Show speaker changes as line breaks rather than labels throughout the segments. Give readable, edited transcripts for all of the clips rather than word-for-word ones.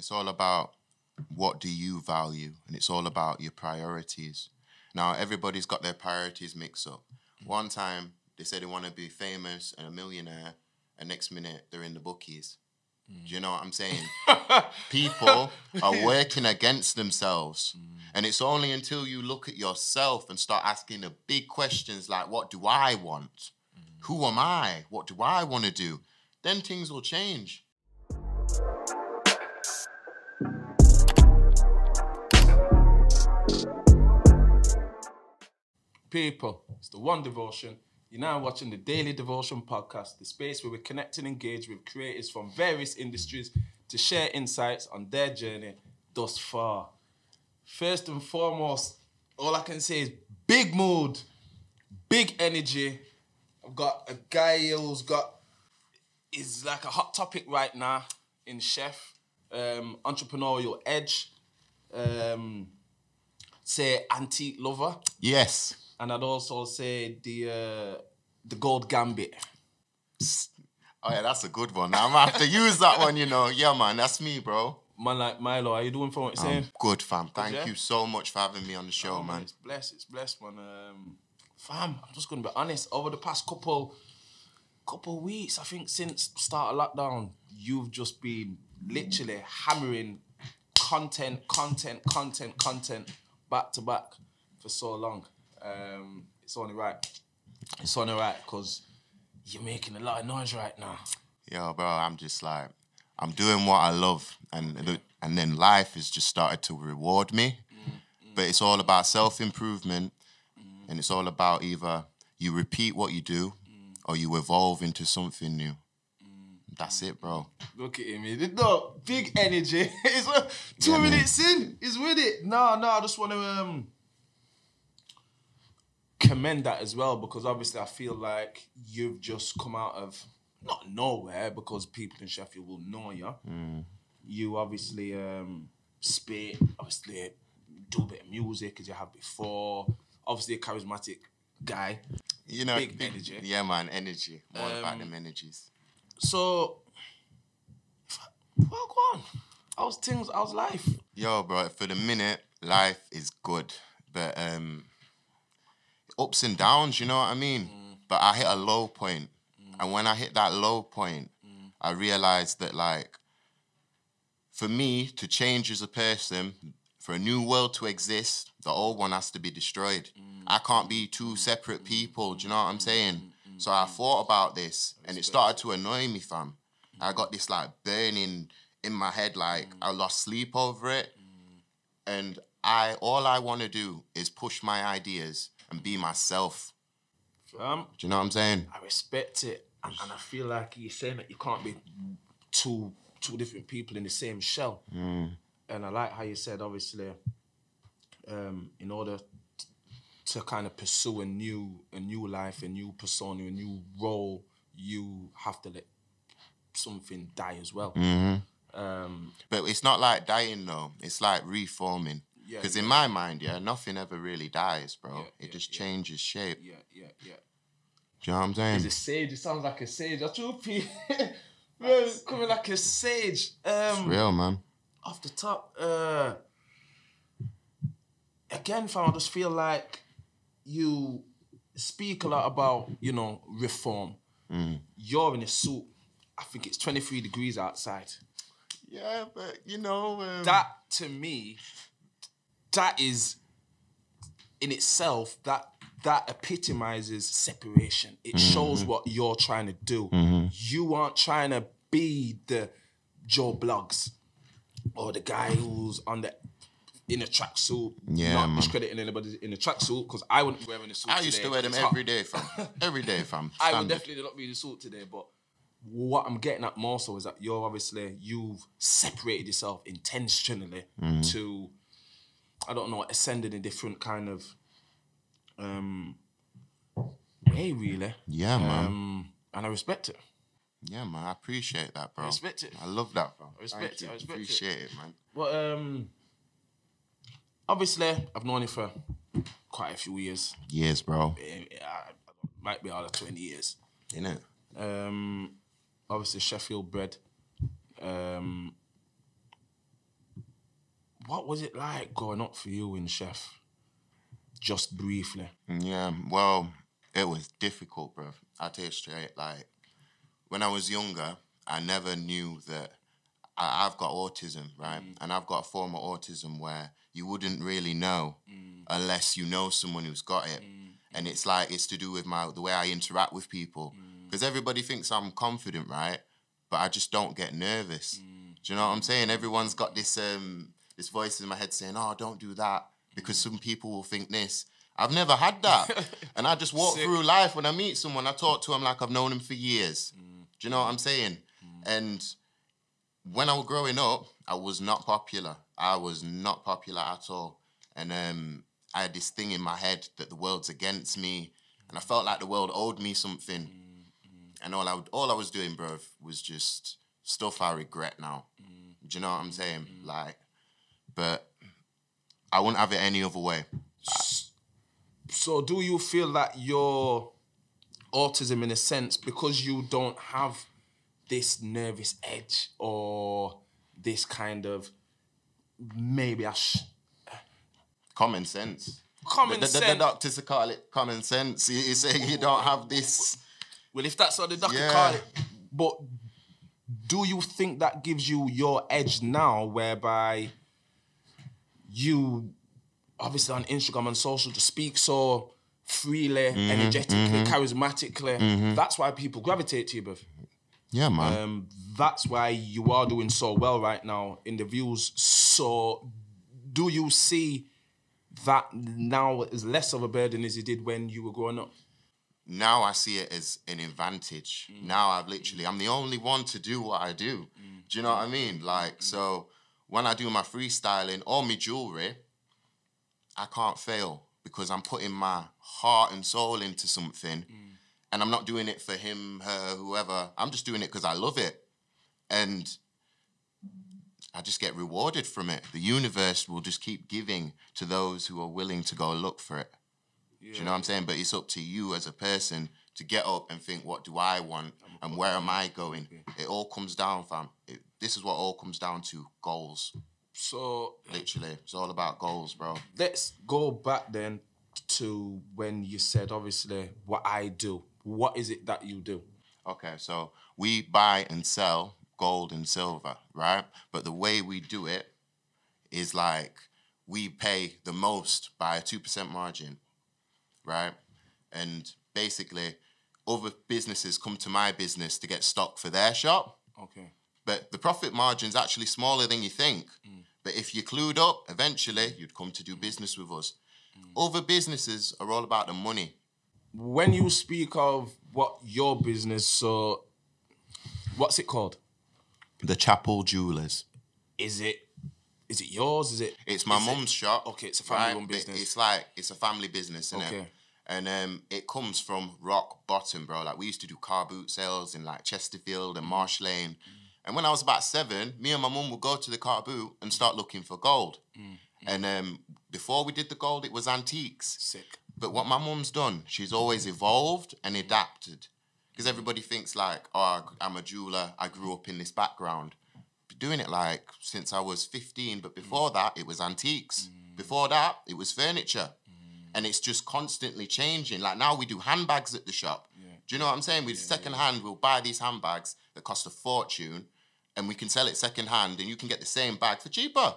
It's all about what do you value, and it's all about your priorities. Now, everybody's got their priorities mixed up. One time, they say they want to be famous and a millionaire, and next minute, they're in the bookies. Do you know what I'm saying? People are working against themselves. And it's only until you look at yourself and start asking the big questions like, what do I want? Who am I? What do I want to do? Then things will change.
People, it's the One Devotion. You're now watching the Daily Devotion podcast, the space where we connect and engage with creators from various industries to share insights on their journey thus far. First and foremost, all I can say is big mood, big energy. I've got a guy here is like a hot topic right now in Chef, entrepreneurial edge, say antique lover.
Yes.
And I'd also say the Gold Gambit.
Oh yeah, that's a good one. I'm gonna have to use that one, you know. Yeah, man, that's me, bro.
Man like Milo, how you doing for what you're saying?
Good, fam. Thank you so much for having me on the show, man.
It's blessed, man. Fam, I'm just gonna be honest. Over the past couple weeks, I think since start of lockdown, you've just been literally hammering content, back to back for so long. It's only right. It's only right because you're making a lot of noise right now.
Yo, bro, I'm just like, I'm doing what I love, and then life has just started to reward me. But it's all about self-improvement, and it's all about either you repeat what you do or you evolve into something new. That's it, bro.
Look at him. No, big energy. It's 2 minutes in. He's with it. No, I just want to commend that as well, because obviously I feel like you've just come out of, not nowhere, because people in Sheffield will know you. You obviously spit, obviously do a bit of music as you have before. Obviously a charismatic guy.
You know,
big energy.
Yeah, man, energy. All about them energies.
So, well, go on. How's life?
Yo, bro, for the minute, life is good. But ups and downs, you know what I mean? But I hit a low point. And when I hit that low point, I realized that, like, for me to change as a person, for a new world to exist, the old one has to be destroyed. I can't be two separate people, do you know what I'm saying? So I thought about this, and it started to annoy me, fam. I got this, like, burning in my head, like, I lost sleep over it. And all I want to do is push my ideas and be myself. Do you know what I'm saying?
I respect it. And I feel like you're saying that you can't be two different people in the same shell. And I like how you said, obviously, in order to kind of pursue a new life, a new persona, a new role, you have to let something die as well.
But it's not like dying, though. It's like reforming. Because in my mind, nothing ever really dies, bro. It just changes shape.
Yeah.
Do you know what I'm saying?
He's a sage. It sounds like a sage. I told you, coming like a sage.
It's real, man.
Off the top, again, fam, I just feel like you speak a lot about, you know, reform. You're in a suit. I think it's 23 degrees outside.
Yeah, but, you know...
that, to me, that is, in itself, that epitomizes separation. It shows what you're trying to do. You aren't trying to be the Joe Bloggs or the guy who's in a tracksuit. Not discrediting anybody in a tracksuit, because I wouldn't be wearing a suit
I used to wear them every day, fam. Every day, fam.
I would definitely not be in a suit today, but what I'm getting at more so is that you've separated yourself intentionally to, I don't know, ascend in a different kind of way, really.
Yeah, man.
And I respect it.
Yeah, man. I appreciate that, bro.
I respect it.
I love that, bro.
I respect it.
Appreciate it, man.
But obviously, I've known you for quite a few years.
Years, bro.
Might be out of 20 years.
Innit?
Obviously, Sheffield bred. What was it like growing up for you in Chef? Just briefly.
Yeah, well, it was difficult, bro. I'll tell you straight. Like, when I was younger, I never knew that I've got autism, right? And I've got a form of autism where you wouldn't really know unless you know someone who's got it. And it's like, it's to do with the way I interact with people. Because everybody thinks I'm confident, right? But I just don't get nervous. Do you know what I'm saying? Everyone's got this this voice in my head saying, oh, don't do that because some people will think this. I've never had that. And I just walk through life. When I meet someone, I talk to them like I've known them for years. Do you know what I'm saying? And when I was growing up, I was not popular. I was not popular at all. And I had this thing in my head that the world's against me. And I felt like the world owed me something. And all I was doing, bro, was just stuff I regret now. Do you know what I'm saying? Like, but I wouldn't have it any other way.
So do you feel that your autism, in a sense, because you don't have this nervous edge or this kind of maybe
common sense.
The
doctors call it common sense. You say you don't have this.
Well, if that's what the doctor call it. But do you think that gives you your edge now, whereby you, obviously on Instagram and social, to speak so freely, energetically, charismatically, that's why people gravitate to you, bruv.
Yeah, man.
That's why you are doing so well right now in the views. So do you see that now as less of a burden as you did when you were growing up?
Now I see it as an advantage. Now I'm the only one to do what I do. Do you know what I mean? Like, so when I do my freestyling or my jewelry, I can't fail because I'm putting my heart and soul into something. And I'm not doing it for him, her, whoever. I'm just doing it because I love it. And I just get rewarded from it. The universe will just keep giving to those who are willing to go look for it. Yeah. Do you know what I'm saying? But it's up to you as a person to get up and think, what do I want? And where am I going? It all comes down, fam. This is what all comes down to, goals.
So
literally, it's all about goals, bro.
Let's go back then to when you said, obviously, what I do. What is it that you do?
Okay, so we buy and sell gold and silver, right? But the way we do it is like we pay the most by a 2% margin, right? And basically, other businesses come to my business to get stock for their shop.
Okay.
But the profit margin's actually smaller than you think. But if you're clued up, eventually you'd come to do business with us. Other businesses are all about the money.
When you speak of what your business, so what's it called?
The Chapel Jewelers.
Is it yours?
It's my mum's shop.
Okay, it's a family-run business.
It's a family business, innit?
Okay.
And it comes from rock bottom, bro. Like, we used to do car boot sales in like Chesterfield and Marsh Lane. And when I was about 7, me and my mum would go to the car boot and start looking for gold. And before we did the gold, it was antiques.
Sick.
But what my mum's done, she's always evolved and adapted. Because everybody thinks like, oh, I'm a jeweler, I grew up in this background. Been doing it like since I was 15, but before that, it was antiques. Before that, it was furniture. And it's just constantly changing. Like, now we do handbags at the shop. Do you know what I'm saying? With second hand, we'll buy these handbags that cost a fortune, and we can sell it second hand, and you can get the same bag for cheaper.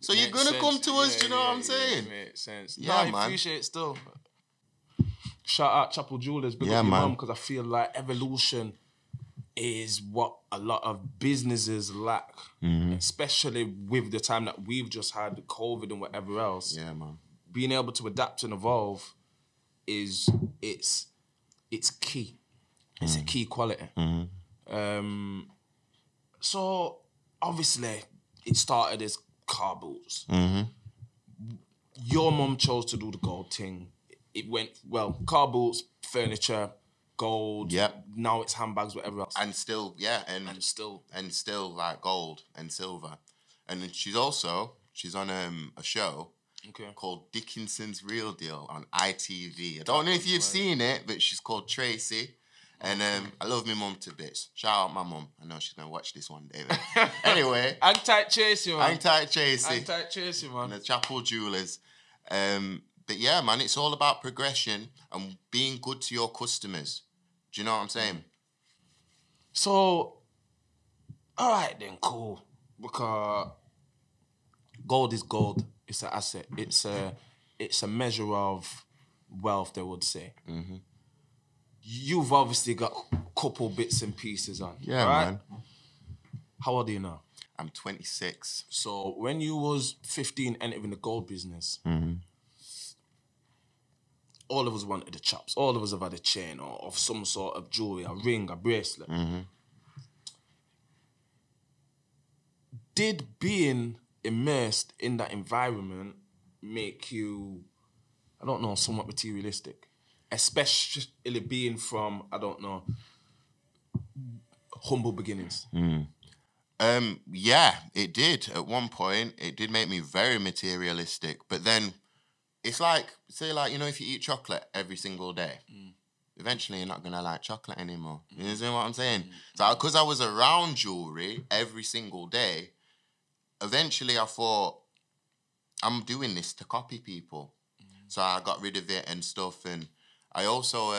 So you're going to come to us, do you know what I'm saying?
Makes sense.
Yeah,
I appreciate it still. Shout out Chapel Jewelers, big up your mum, because I feel like evolution is what a lot of businesses lack, especially with the time that we've just had, COVID and whatever else.
Yeah, man.
Being able to adapt and evolve it's key. It's a key quality. So obviously it started as car boots. Your mum chose to do the gold thing. It went well, car boots, furniture, gold.
Yep.
Now it's handbags, whatever else.
And still, and still like gold and silver. And then she's on a show called Dickinson's Real Deal on ITV. I don't know if you've seen it, but she's called Tracy. And I love my mum to bits. Shout out my mum. I know she's going to watch this one day. But anyway.
Hang tight, Chasey, man.
Hang tight, Chasey.
Hang tight, Chasey, man.
And the Chapel Jewelers. But yeah, man, it's all about progression and being good to your customers. Do you know what I'm saying?
So, all right then, cool. Because gold is gold. It's an asset. It's a measure of wealth, they would say. Mm-hmm. You've obviously got a couple bits and pieces on.
Yeah,
right?
man.
How old are you now?
I'm 26.
So when you was 15 entering the gold business, all of us wanted the chops. All of us have had a chain or of some sort of jewelry, a ring, a bracelet. Mm-hmm. Did being immersed in that environment make you, I don't know, somewhat materialistic? Especially being from, I don't know, humble beginnings.
Yeah, it did. At one point, it did make me very materialistic. But then, it's like, say like, you know, if you eat chocolate every single day, eventually you're not going to like chocolate anymore. You know what I'm saying? So, because I was around jewelry every single day, eventually I thought, I'm doing this to copy people. So I got rid of it and stuff. And I also,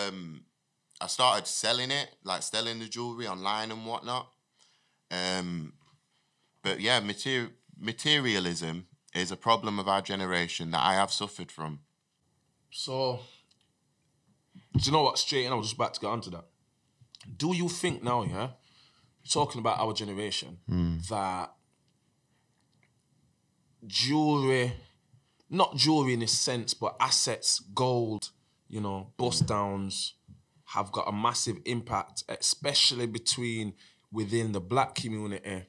I started selling it, like selling the jewelry online and whatnot. But yeah, materialism is a problem of our generation that I have suffered from.
So, do you know what, straight in, I was just about to get onto that. Do you think now, yeah, talking about our generation, that jewelry, not jewelry in a sense, but assets, gold, you know, bust downs, have got a massive impact, especially within the black community,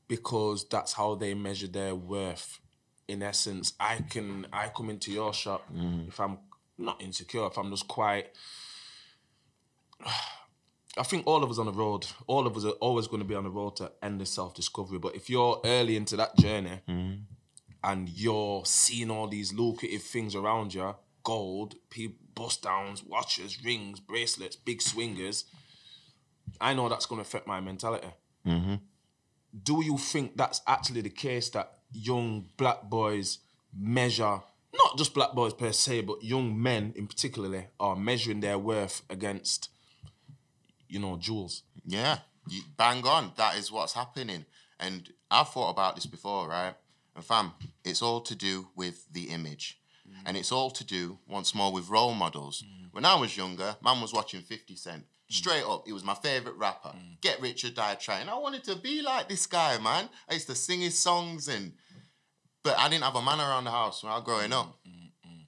because that's how they measure their worth. In essence, I come into your shop if I'm not insecure, if I'm just quite. I think all of us on the road, all of us are always going to be on the road to endless self-discovery. But if you're early into that journey and you're seeing all these lucrative things around you, gold, bust downs, watches, rings, bracelets, big swingers, I know that's going to affect my mentality. Do you think that's actually the case, that young black boys measure, not just black boys per se, but young men in particularly, are measuring their worth against, you know, jewels?
Yeah, bang on. That is what's happening. And I've thought about this before, right? And fam, it's all to do with the image. And it's all to do, once more, with role models. When I was younger, man was watching 50 Cent. Straight up, he was my favourite rapper. Get Rich or Die Trying. I wanted to be like this guy, man. I used to sing his songs, but I didn't have a man around the house when I was growing up.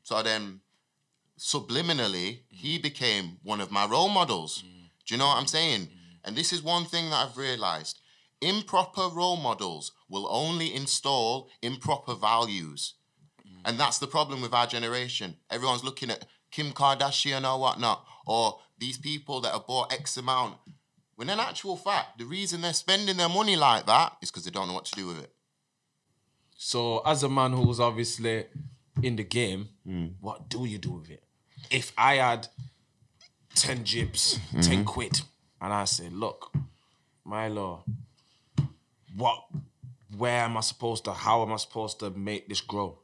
So then, subliminally, he became one of my role models. Do you know what I'm saying? And this is one thing that I've realised. Improper role models will only install improper values. And that's the problem with our generation. Everyone's looking at Kim Kardashian or whatnot, or these people that have bought X amount. When in actual fact, the reason they're spending their money like that is because they don't know what to do with it.
So, as a man who's obviously in the game, what do you do with it? If I had 10 jibs, 10 quid, and I said, look, Milo, where am I supposed to, how am I supposed to make this grow?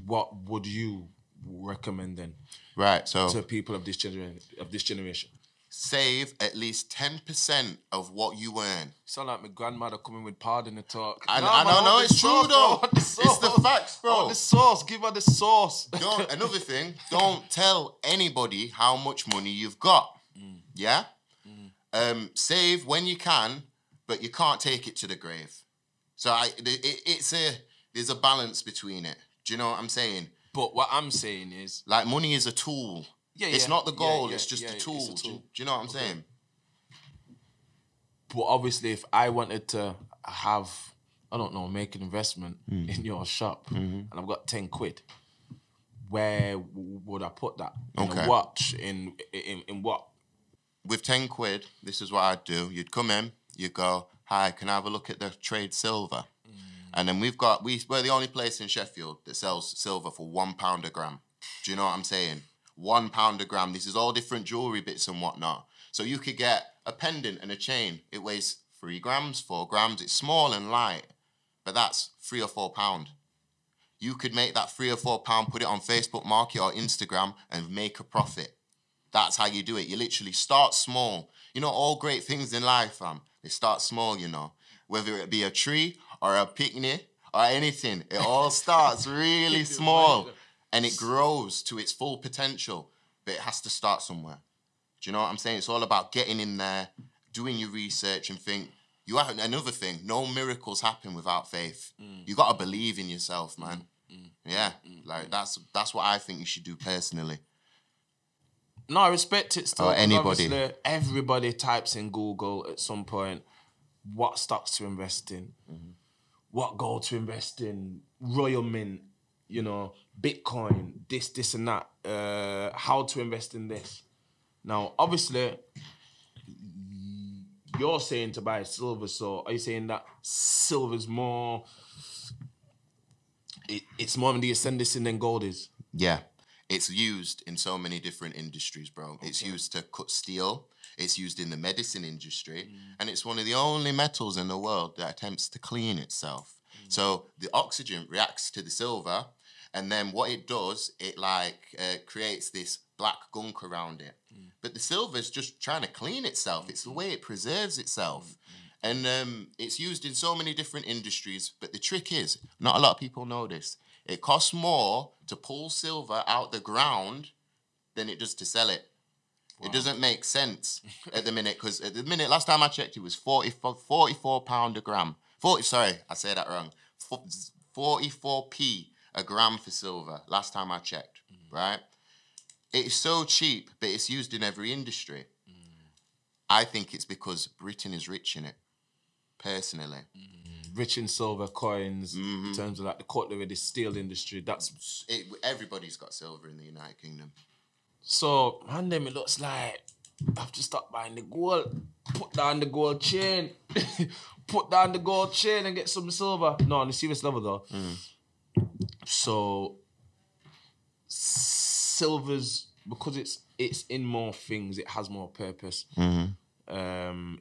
What would you recommend then?
Right, so
to people of this generation?
Save at least 10% of what you earn.
Sound like my grandmother coming with pardon the talk.
I don't know, it's true though. It's the facts, bro.
The sauce, give her the sauce.
Another thing, don't tell anybody how much money you've got. Yeah? Save when you can, but you can't take it to the grave. So there's a balance between it. Do you know what I'm saying?
But what I'm saying is,
like, money is a tool. It's not the goal, it's just a tool.
It's a tool.
Do you know what I'm saying?
But obviously, if I wanted to have, I don't know, make an investment in your shop, and I've got 10 quid, where would I put that? In a watch? In what?
With 10 quid, this is what I'd do. You'd come in, you'd go, hi, can I have a look at the trade silver? And then we're the only place in Sheffield that sells silver for £1 a gram. Do you know what I'm saying? £1 a gram. This is all different jewellery bits and whatnot. So you could get a pendant and a chain. It weighs 3 grams, 4 grams. It's small and light, but that's £3 or £4. You could make that £3 or £4, put it on Facebook Market or Instagram and make a profit. That's how you do it. You literally start small. You know, all great things in life, fam, they start small, you know. Whether it be a tree or a picnic or anything, it all starts really small and it grows to its full potential. But it has to start somewhere. Do you know what I'm saying? It's all about getting in there, doing your research and think. You have another thing, no miracles happen without faith. You got to believe in yourself, man. Yeah, like that's what I think you should do personally.
No, I respect it still.
Or anybody.
Obviously, everybody types in Google at some point what stocks to invest in, what gold to invest in, Royal Mint, you know, Bitcoin, this and that, how to invest in this. Now, obviously, you're saying to buy silver, so are you saying that silver's more... It's more in the ascendancy than gold is?
Yeah. It's used in so many different industries, bro. Okay. It's used to cut steel. It's used in the medicine industry. And it's one of the only metals in the world that attempts to clean itself. So the oxygen reacts to the silver. And then what it does, it creates this black gunk around it. But the silver is just trying to clean itself. It's the way it preserves itself. And it's used in so many different industries. But the trick is, not a lot of people know this. It costs more to pull silver out the ground than it does to sell it. Wow. It doesn't make sense at the minute, because at the minute, last time I checked, it was £44 a gram. I said that wrong. 44p a gram for silver, last time I checked, right? It is so cheap, but it's used in every industry. I think it's because Britain is rich in it, personally.
Rich in silver coins, in terms of like the cutlery, the steel industry. That's
it. Everybody's got silver in the United Kingdom.
So, man, it looks like I've just stopped buying the gold. Put down the gold chain. Put down the gold chain and get some silver. No, on a serious level though. So, silver's, because it's in more things, it has more purpose. Even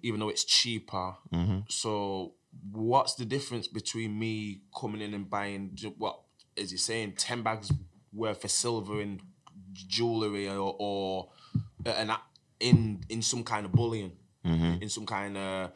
though it's cheaper. So, what's the difference between me coming in and buying, what is he saying, 10 bags worth of silver in jewellery or in some kind of bullion, in some kind of,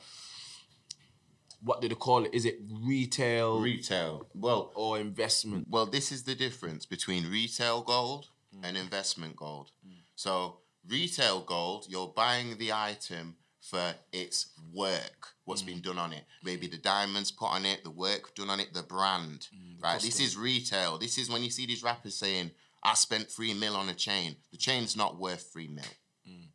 what do they call it? Is it retail?
Retail. Well,
or investment?
Well, this is the difference between retail gold and investment gold. So retail gold, you're buying the item for its work, what's been done on it. Maybe the diamonds put on it, the work done on it, the brand, right? This is retail. This is when you see these rappers saying, I spent 3 mil on a chain. The chain's not worth 3 mil.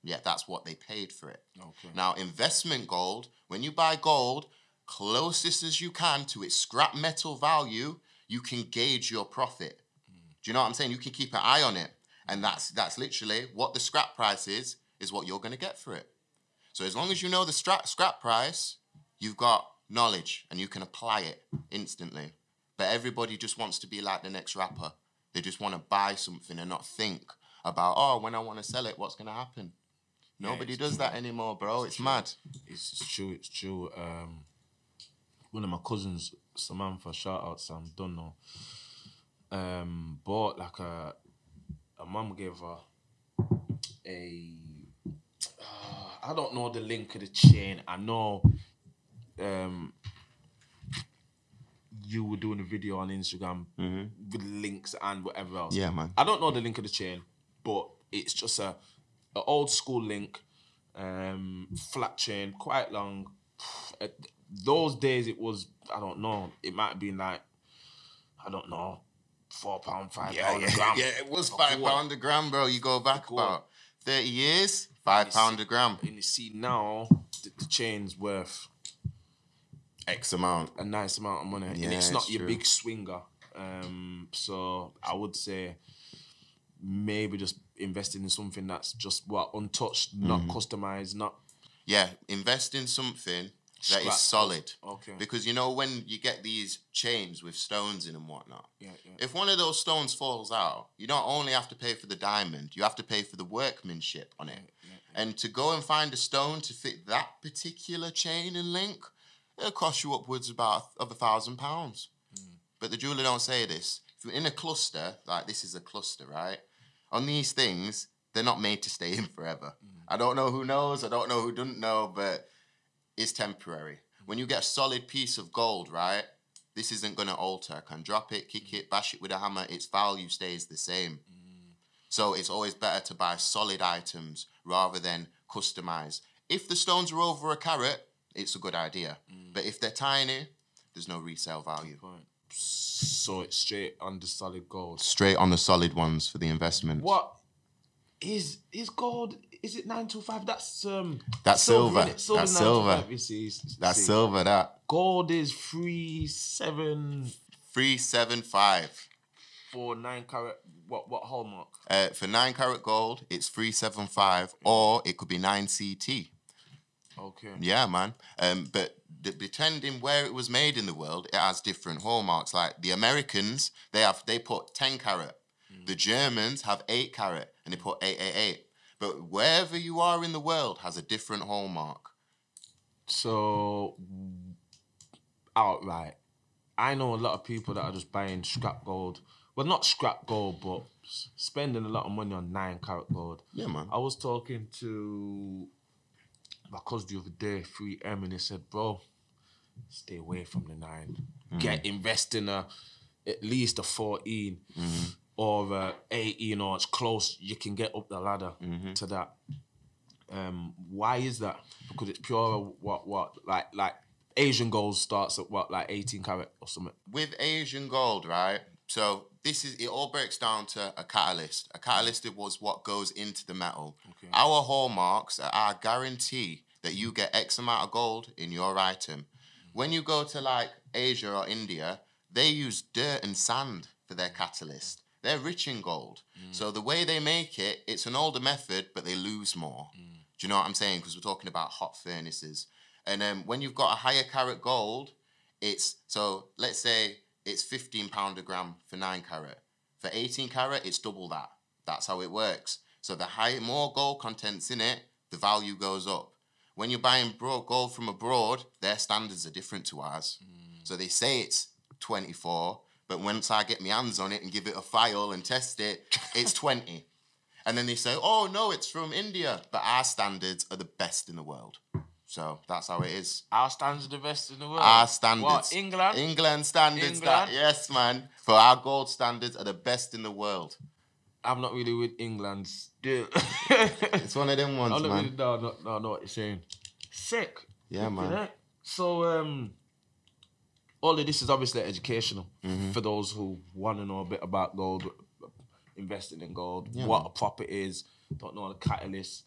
Yeah, that's what they paid for it. Okay. Now, investment gold, when you buy gold, closest as you can to its scrap metal value, you can gauge your profit. Do you know what I'm saying? You can keep an eye on it. And that's literally what the scrap price is what you're going to get for it. So as long as you know the scrap price, you've got knowledge and you can apply it instantly. But everybody just wants to be like the next rapper. They just want to buy something and not think about, oh, when I want to sell it, what's going to happen? Nobody does that anymore, bro. It's mad.
It's true. One of my cousins, Samantha, shout out Sam, don't know, bought like a mum gave her I don't know the link of the chain. I know you were doing a video on Instagram with links and whatever else.
Yeah, man.
I don't know the link of the chain, but it's just a old school link, flat chain, quite long. Those days it was, I don't know, it might have been like, I don't know, £4, £5 a gram.
Yeah, it was £5 a gram, bro. You go back about 30 years, £5 a gram.
And you see now, the chain's worth
X amount.
A nice amount of money.
Yeah,
and it's not your
true.
big swinger. So I would say maybe just investing in something that's just untouched, not customized, not...
Yeah, invest in something that is solid.
Okay.
Because you know when you get these chains with stones in and whatnot,
yeah.
If one of those stones falls out, you don't only have to pay for the diamond, you have to pay for the workmanship on it. And to go and find a stone to fit that particular chain and link, it'll cost you upwards of £1,000. But the jeweler don't say this. If you're in a cluster, like this is a cluster, right? On these things, they're not made to stay in forever. I don't know who knows, I don't know who doesn't know, but it's temporary. When you get a solid piece of gold, right, this isn't going to alter. I can drop it, kick it, bash it with a hammer, its value stays the same. So it's always better to buy solid items rather than customize. If the stones are over a carat, it's a good idea. But if they're tiny, there's no resale value.
Right. So it's straight on the solid gold.
Straight on the solid ones for the investment.
What is gold? Is it 925? That's
silver.
That's silver.
That's silver. That's silver. That
gold is
375
for 9 carat. What hallmark?
For 9 carat gold, it's 375, or it could be 9 CT.
Okay.
Yeah, man. But depending where it was made in the world, it has different hallmarks. Like the Americans, they put 10 carat. The Germans have 8 carat, and they put 888. But wherever you are in the world has a different hallmark.
So, outright, I know a lot of people that are just buying scrap gold. Well, not scrap gold, but spending a lot of money on 9 carat gold.
Yeah, man.
I was talking to my cousin the other day, 3M, and he said, bro, stay away from the 9. Invest in at least a 14 or a 18, or it's close. You can get up the ladder to that. Why is that? Because it's pure like Asian gold starts at like 18 carat or something.
With Asian gold, right? So it all breaks down to a catalyst. A catalyst was what goes into the metal. Okay. Our hallmarks are our guarantee that you get X amount of gold in your item. When you go to like Asia or India, they use dirt and sand for their catalyst. They're rich in gold. So the way they make it, it's an older method, but they lose more. Do you know what I'm saying? Because we're talking about hot furnaces. And when you've got a higher carat gold, so let's say it's £15 a gram for 9 carat. For 18 carat, it's double that. That's how it works. So the more gold content's in it, the value goes up. When you're buying gold from abroad, their standards are different to ours. So they say it's 24, but once I get my hands on it and give it a file and test it, it's 20. And then they say, oh, no, it's from India. But our standards are the best in the world. So that's how it is.
Our standards are the best in the world?
Our standards.
What, England?
England standards. Yes, man. For our gold standards are the best in the world.
I'm not really with England still.
It's one of them ones,
I'm not
man.
really, no, I know what you're saying. Sick.
Yeah, man.
Right? So, all of this is obviously educational for those who want to know a bit about gold, investing in gold, what a profit is, don't know the catalyst,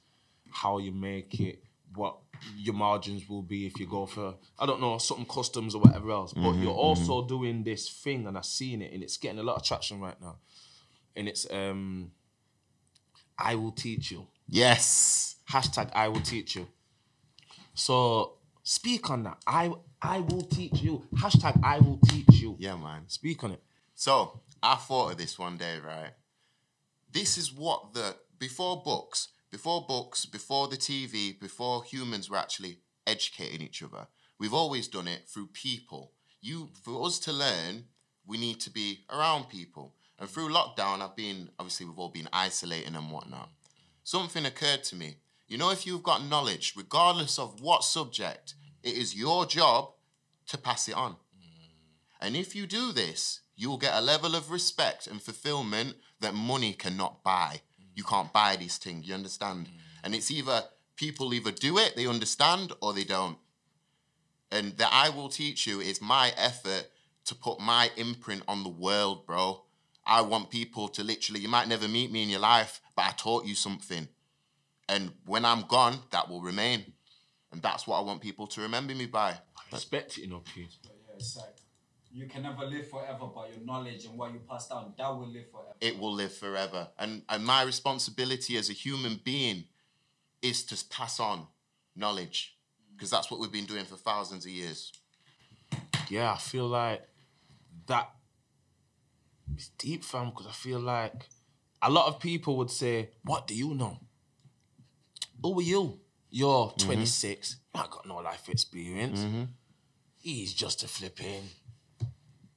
how you make it, what your margins will be if you go for, I don't know, something customs or whatever else. But you're also doing this thing, and I've seen it, and it's getting a lot of traction right now. And it's, I will teach you.
Yes.
Hashtag I will teach you. So speak on that. I will teach you. Hashtag I will teach you.
Yeah, man.
Speak on it.
So I thought of this one day, right? This is what before books, before the TV, before humans were actually educating each other, we've always done it through people. For us to learn, we need to be around people. And through lockdown, we've all been isolating and whatnot. Something occurred to me. You know, if you've got knowledge, regardless of what subject, it is your job to pass it on. And if you do this, you'll get a level of respect and fulfillment that money cannot buy. You can't buy these things, you understand? And it's people either do it, they understand, or they don't. And that I will teach you is my effort to put my imprint on the world, bro. I want people to literally, you might never meet me in your life, but I taught you something. And when I'm gone, that will remain. And that's what I want people to remember me by.
I respect it, Keith.
Yeah, it's like, you can never live forever, but your knowledge and what you pass down, that will live forever.
It will live forever. And my responsibility as a human being is to pass on knowledge. Because that's what we've been doing for thousands of years.
Yeah, I feel like that is deep, fam, because I feel like a lot of people would say, what do you know? who are you? You're 26. I got no life experience. He's just a flipping.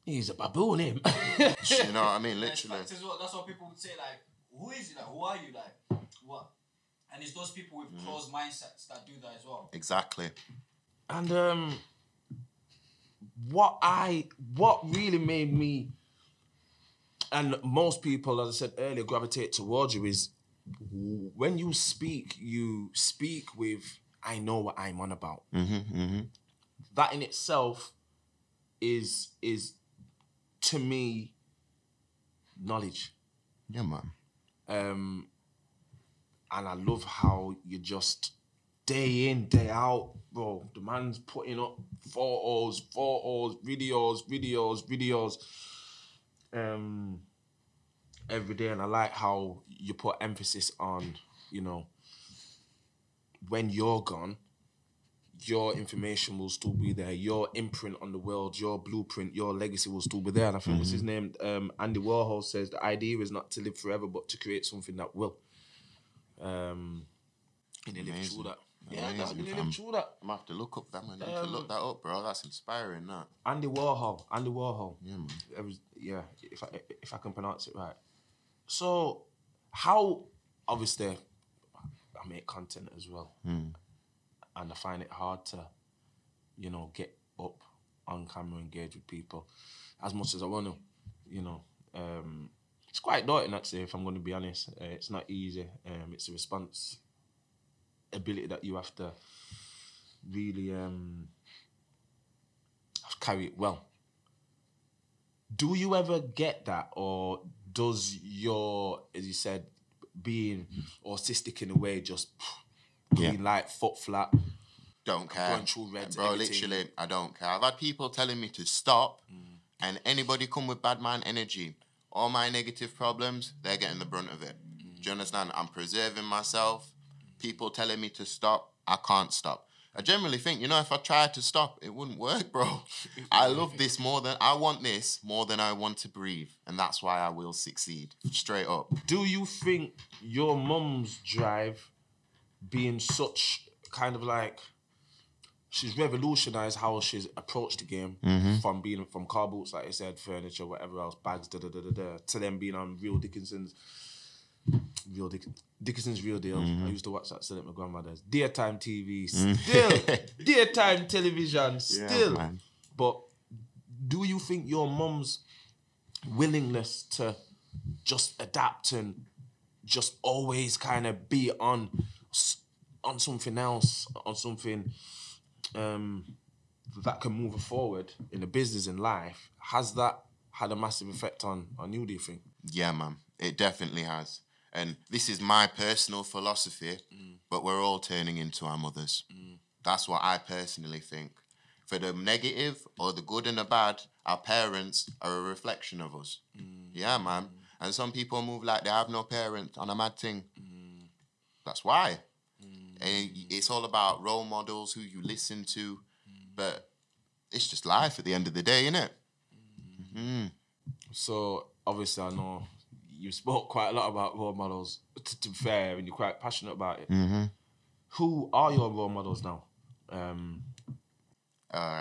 He's a baboon, him.
You know what I mean? Literally.
That's what people would say. Like, who is he? Like, who are you? Like, what? And it's those people with closed mindsets that do that as well.
Exactly.
And what really made me, and most people, as I said earlier, gravitate towards you is when you speak with, I know what I'm on about. That in itself is to me knowledge.
Yeah, man.
And I love how you just day in, day out, bro. The man's putting up photos, videos, every day. And I like how you put emphasis on, you know, when you're gone, your information will still be there. Your imprint on the world, your blueprint, your legacy will still be there. And I think what's his name? Andy Warhol says the idea is not to live forever, but to create something that will. And they live through that. Yeah, they live through that.
I'm gonna have to look up that, man. I need to look that up, bro. That's inspiring, that.
Andy Warhol.
Yeah, man.
It was, yeah, if I can pronounce it right. So, how, obviously, I make content as well. And I find it hard to, you know, get up on camera, engage with people as much as I want to, you know. It's quite daunting, actually, if I'm going to be honest. It's not easy. It's a responsibility that you have to really carry it well. Do you ever get that, or does your, as you said, being autistic in a way just green light, foot flat?
Don't care.
Going through red,
bro,
everything.
literally, I don't care. I've had people telling me to stop, and anybody come with bad man energy, all my negative problems, they're getting the brunt of it. Do you understand? I'm preserving myself. People telling me to stop, I can't stop. I generally think, you know, if I tried to stop, it wouldn't work, bro. I love this I want this more than I want to breathe. And that's why I will succeed. Straight up.
Do you think your mum's drive being such kind of like, she's revolutionised how she's approached the game from being from car boots, like I said, furniture, whatever else, bags, to them being on Dickinson's Real Deal. I used to watch that still at my grandmother's. Daytime TV, still. Daytime television, still.
Man.
But do you think your mum's willingness to just adapt and just always kind of be on something else, on something that can move her forward in the business and life, has that had a massive effect on you, do you think?
Yeah, man. It definitely has. And this is my personal philosophy, but we're all turning into our mothers. That's what I personally think. For the negative or the good and the bad, our parents are a reflection of us. Yeah, man. And some people move like they have no parent on a mad thing. That's why. And it's all about role models, who you listen to. But it's just life at the end of the day, innit?
So, obviously, I know you spoke quite a lot about role models, to be fair, and you're quite passionate about it. Who are your role models now?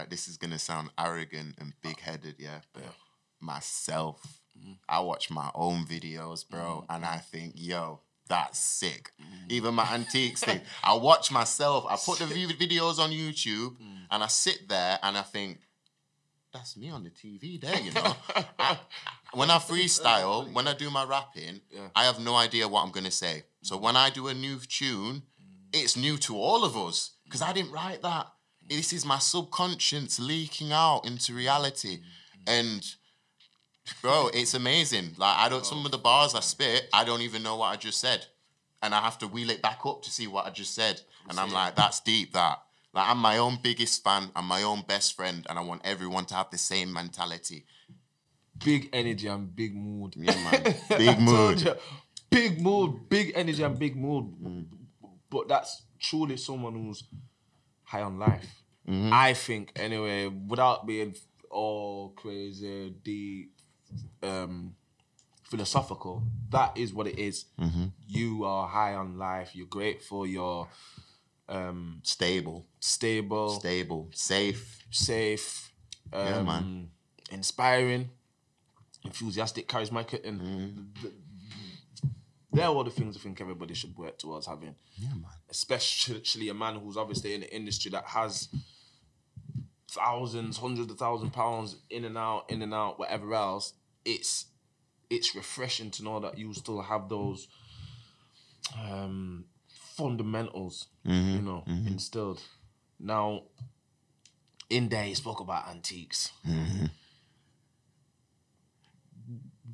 This is going to sound arrogant and big-headed, yeah? But myself, I watch my own videos, bro, and I think, yo, that's sick. Even my antiques thing. I watch myself. I put the videos on YouTube, and I sit there, and I think, that's me on the TV there, you know? When I freestyle, when I do my rapping, I have no idea what I'm going to say. So when I do a new tune, it's new to all of us, because I didn't write that. This is my subconscious leaking out into reality. And, bro, it's amazing. Like, some of the bars I spit, I don't even know what I just said. And I have to wheel it back up to see what I just said. And I'm like, that's deep, that. Like, I'm my own biggest fan. I'm my own best friend. And I want everyone to have the same mentality.
Big energy and big mood.
Yeah, man. Big mood.
Big mood, big energy and big mood. But that's truly someone who's high on life. I think, anyway, without being all crazy, deep, philosophical. That is what it is. You are high on life. You're grateful. You're
Stable, safe. Yeah, man.
Inspiring, enthusiastic, charismatic, and they're all the things I think everybody should work towards having.
Yeah, man.
Especially a man who's obviously in the industry that has thousands, hundreds of £1,000s in and out, whatever else. It's refreshing to know that you still have those fundamentals, instilled. Now, in there, he spoke about antiques.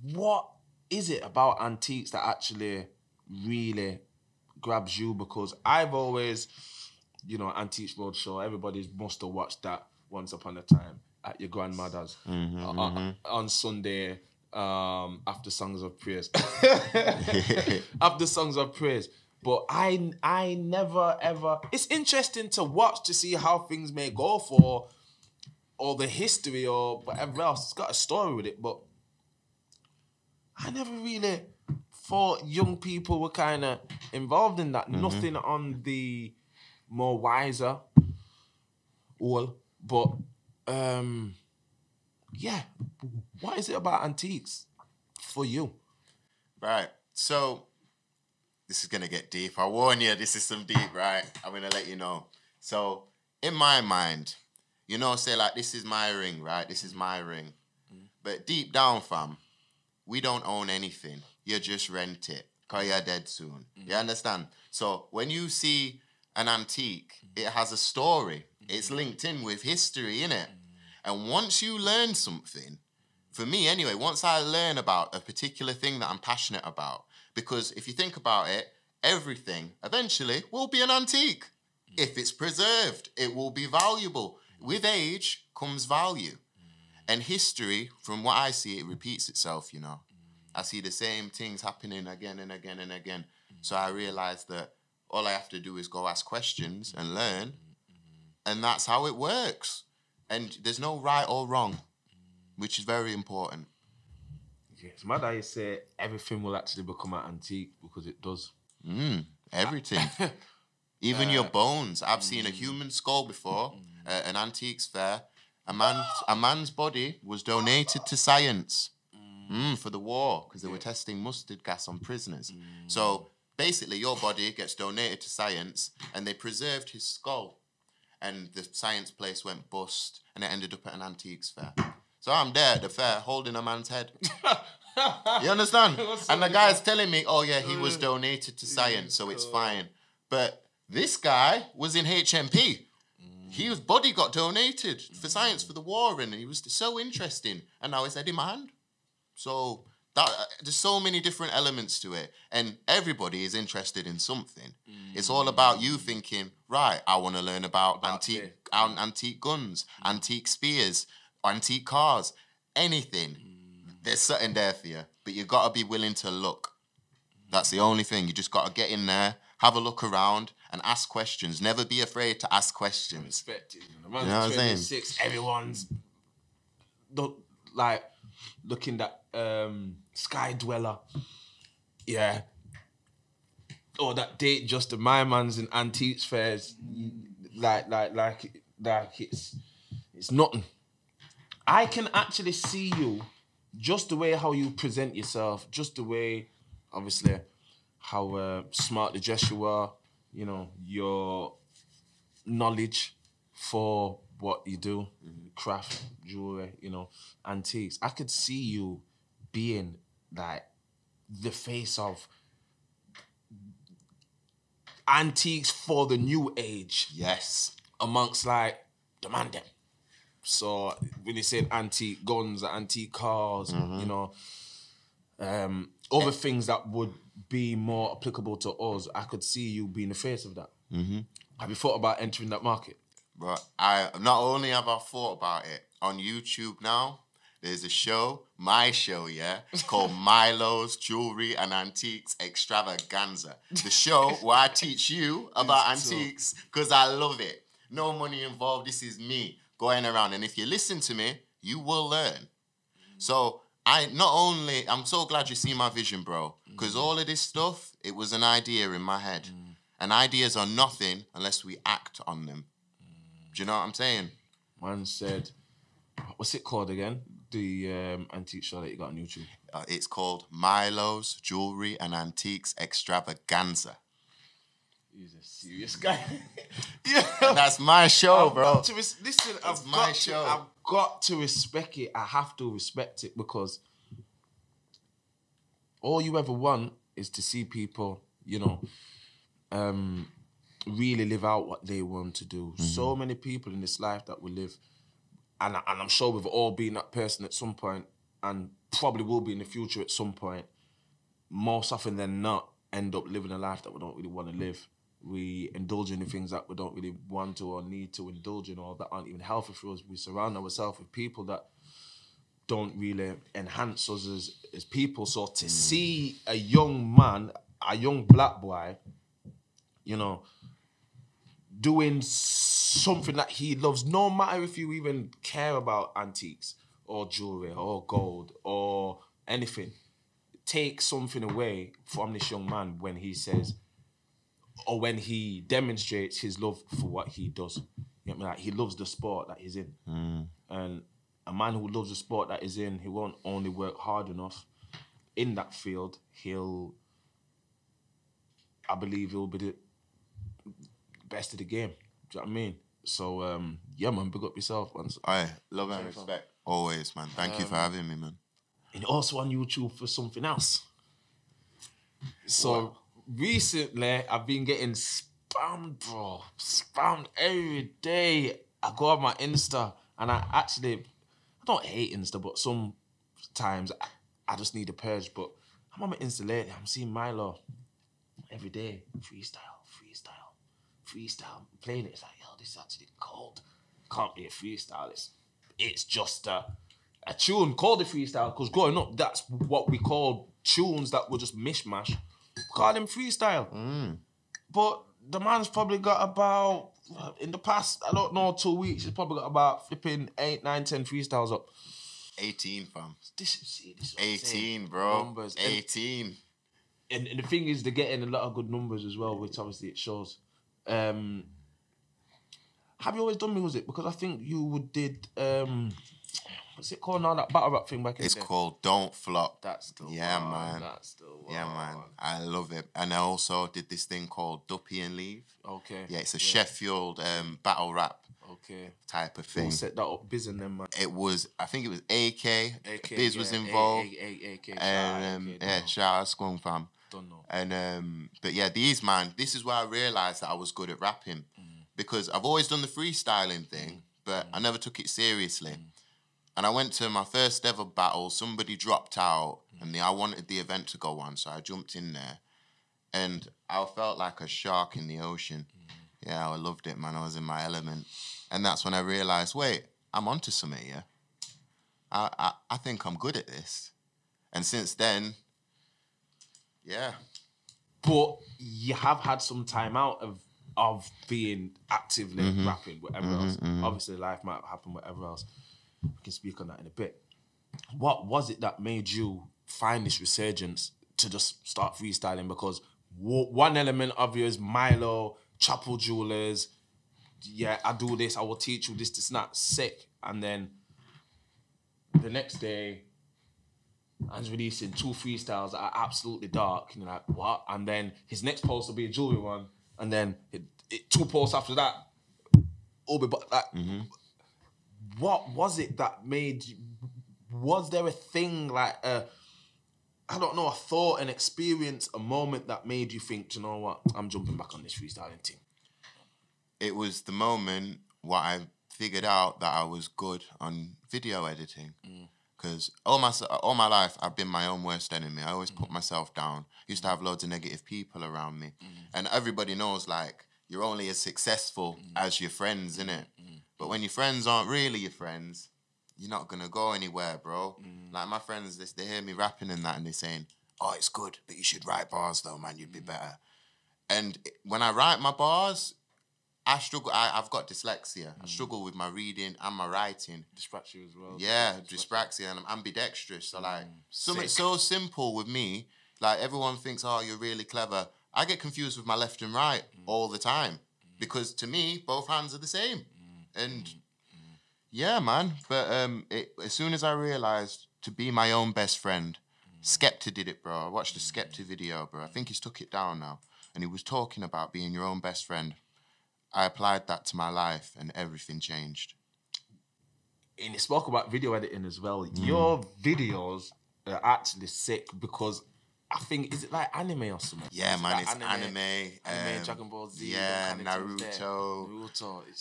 What is it about antiques that actually really grabs you? Because I've always, Antiques Roadshow, everybody must have watched that once upon a time at your grandmother's on Sunday after Songs of Praise. After Songs of Praise. But I never ever... It's interesting to watch to see how things may go for, or the history or whatever else. It's got a story with it, but I never really thought young people were kind of involved in that. Nothing on the more wiser all. But, yeah, what is it about antiques for you?
Right, so... This is going to get deep. I warn you, this is some deep, right? I'm going to let you know. So, in my mind, say like, this is my ring, right? This is my ring. But deep down, fam, we don't own anything. You just rent it because you're dead soon. You understand? So, when you see an antique, it has a story. It's linked in with history, innit? And once you learn something, for me anyway, once I learn about a particular thing that I'm passionate about, because if you think about it, everything eventually will be an antique. If it's preserved, it will be valuable. With age comes value. And history, from what I see, it repeats itself, I see the same things happening again and again and again. So I realized that all I have to do is go ask questions and learn. And that's how it works. And there's no right or wrong, which is very important.
Yes, my dad say everything will actually become an antique because it does.
Everything. Even your bones. I've seen a human skull before, an antiques fair. A man's body was donated to science for the war because they were testing mustard gas on prisoners. So basically your body gets donated to science and they preserved his skull. And the science place went bust and it ended up at an antiques fair. So I'm there at the fair holding a man's head. You understand? And the guy's telling me, oh yeah, he was donated to science, so it's fine. But this guy was in HMP. His body got donated for science for the war and he was so interesting. And now it's head in my hand. So there's so many different elements to it. And everybody is interested in something. It's all about you thinking, right, I want to learn about antique guns, antique spears, antique cars, anything. There's something there for you, but you got to be willing to look. That's the only thing. You just got to get in there, have a look around, and ask questions. Never be afraid to ask questions.
Respect it. You know what I'm saying? Everyone's looking at Sky Dweller. Yeah. Or that date just my man's in antiques fairs. Like it's nothing. I can actually see you, just the way how you present yourself, just the way, obviously, how smartly dressed you are, your knowledge for what you do, craft, jewelry, antiques. I could see you being like the face of antiques for the new age.
Yes.
Amongst like the man them. So when you said antique guns, antique cars, other things that would be more applicable to us, I could see you being the face of that. Have you thought about entering that market?
But I not only have I thought about it, on YouTube now, there's a show, my show, yeah, called Milo's Jewelry and Antiques Extravaganza. The show where I teach you about antiques because I love it. No money involved. This is me going around. And if you listen to me, you will learn. So I'm so glad you see my vision, bro. Because all of this stuff, it was an idea in my head. And ideas are nothing unless we act on them. Do you know what I'm saying?
Man said, what's it called again? The antique show that you got on YouTube.
It's called Milo's Jewelry and Antiques Extravaganza.
He's a serious guy.
Yeah, and that's my show, bro.
Listen,
That's
I've got to respect it. I have to respect it because all you ever want is to see people, you know, really live out what they want to do. So many people in this life that we live, and I'm sure we've all been that person at some point, and probably will be in the future at some point. Most often than not, end up living a life that we don't really want to live. We indulge in the things that we don't really want to or need to indulge in, or that aren't even healthy for us. We surround ourselves with people that don't really enhance us as people. So to see a young man, a young black boy, you know, doing something that he loves, no matter if you even care about antiques or jewelry or gold or anything, take something away from this young man when he says, or when he demonstrates his love for what he does. You know what I mean? Like, he loves the sport that he's in. And a man who loves the sport that he's in, he won't only work hard enough in that field, I believe he'll be the best of the game. Do you know what I mean? So, yeah, man, big up yourself, man.
Aye, love and respect. Always, man. Thank you for having me, man.
And also on YouTube for something else. So, recently, I've been getting spammed, bro. Spammed every day. I go on my Insta, and I don't hate Insta, but sometimes I just need a purge. But I'm on my Insta lately. I'm seeing Milo every day. Freestyle. Playing it. It's like, yo, this is actually cold. Can't be a freestyle. It's just a tune called a freestyle, because growing up, that's what we called tunes that were just mishmash. We call them freestyle. But the man's probably got about, in the past, I don't know, 2 weeks, he's probably got about flipping 8, 9, 10 freestyles up.
18, fam.
This is
18, bro.
Numbers.
18.
And the thing is, they're getting a lot of good numbers as well, which obviously it shows. Have you always done music? Because I think you did, what's it called now, that battle rap thing back in the day?
It's called Don't Flop.
That's still
man.
That's still
Yeah, man. I love it. And I also did this thing called Duppy and Leave.
Okay.
Yeah, it's a Sheffield battle rap type of thing.
Who set that up? Biz and them, man.
I think it was AK. Biz was involved. Shout out Skung fam.
Don't know.
And but yeah, this is where I realised that I was good at rapping. Because I've always done the freestyling thing, but I never took it seriously. And I went to my first ever battle, somebody dropped out, and I wanted the event to go on, so I jumped in there. And I felt like a shark in the ocean. Yeah, I loved it, man. I was in my element. And that's when I realised, wait, I'm onto something, yeah? I think I'm good at this. And since then, yeah.
But you have had some time out of being actively rapping, whatever else. Obviously, life might happen, whatever else. We can speak on that in a bit. What was it that made you find this resurgence to just start freestyling? Because one element of you is Milo, Chapel Jewelers. Yeah, I do this, I will teach you this, that, sick. And then the next day, I was releasing 2 freestyles that are absolutely dark. And you're like, what? And then his next post will be a jewelry one. And then 2 posts after that, what was it that made you, was there a thing like a thought, an experience, a moment that made you think, you know what, I'm jumping back on this freestyling thing?
It was the moment what I figured out that I was good on video editing. Because all my life, I've been my own worst enemy. I always put myself down. Used to have loads of negative people around me. And everybody knows, like, you're only as successful as your friends, innit? But when your friends aren't really your friends, you're not going to go anywhere, bro. Like, my friends, they hear me rapping and that, and they're saying, oh, it's good, but you should write bars, though, man. You'd be better. And when I write my bars, I struggle. I've got dyslexia. I struggle with my reading and my writing.
Dyspraxia as well.
Yeah, dyspraxia, and I'm ambidextrous. So like something
Sick.
so simple with me, like everyone thinks, oh, you're really clever. I get confused with my left and right all the time because to me, both hands are the same. And yeah, man. But as soon as I realized to be my own best friend, Skepta did it, bro. I watched the Skepta video, bro. I think he's took it down now, and he was talking about being your own best friend. I applied that to my life and everything changed.
And you spoke about video editing as well. Your videos are actually sick because I think, is it like anime or something?
Yeah,
Is it
man,
like
it's anime.
Dragon Ball Z.
Yeah,
them kind of things there.
Naruto.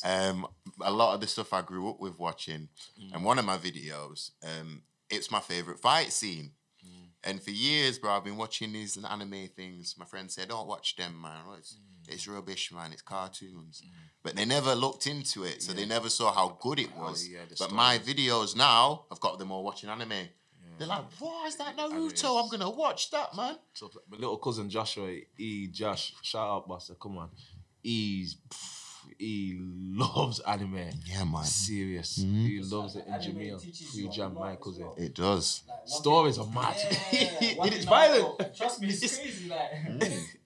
Naruto.
A lot of the stuff I grew up with watching. And one of my videos, it's my favourite fight scene. And for years, bro, I've been watching these anime things. My friends said, don't watch them, man. It's rubbish, man. It's cartoons. But they never looked into it, so they never saw how good it was. But my videos now, I've got them all watching anime. They're like, what is that Naruto? I'm going to watch that, man.
So my little cousin Joshua, Josh, shout out, Buster, come on. He loves anime.
Yeah, man.
Serious. He loves it in Jamaica. Free Jam, my cousin.
Well.
It does.
Like,
Stories are mad.
One
It's
thing
violent.
Naruto- Trust me, it's crazy. Like,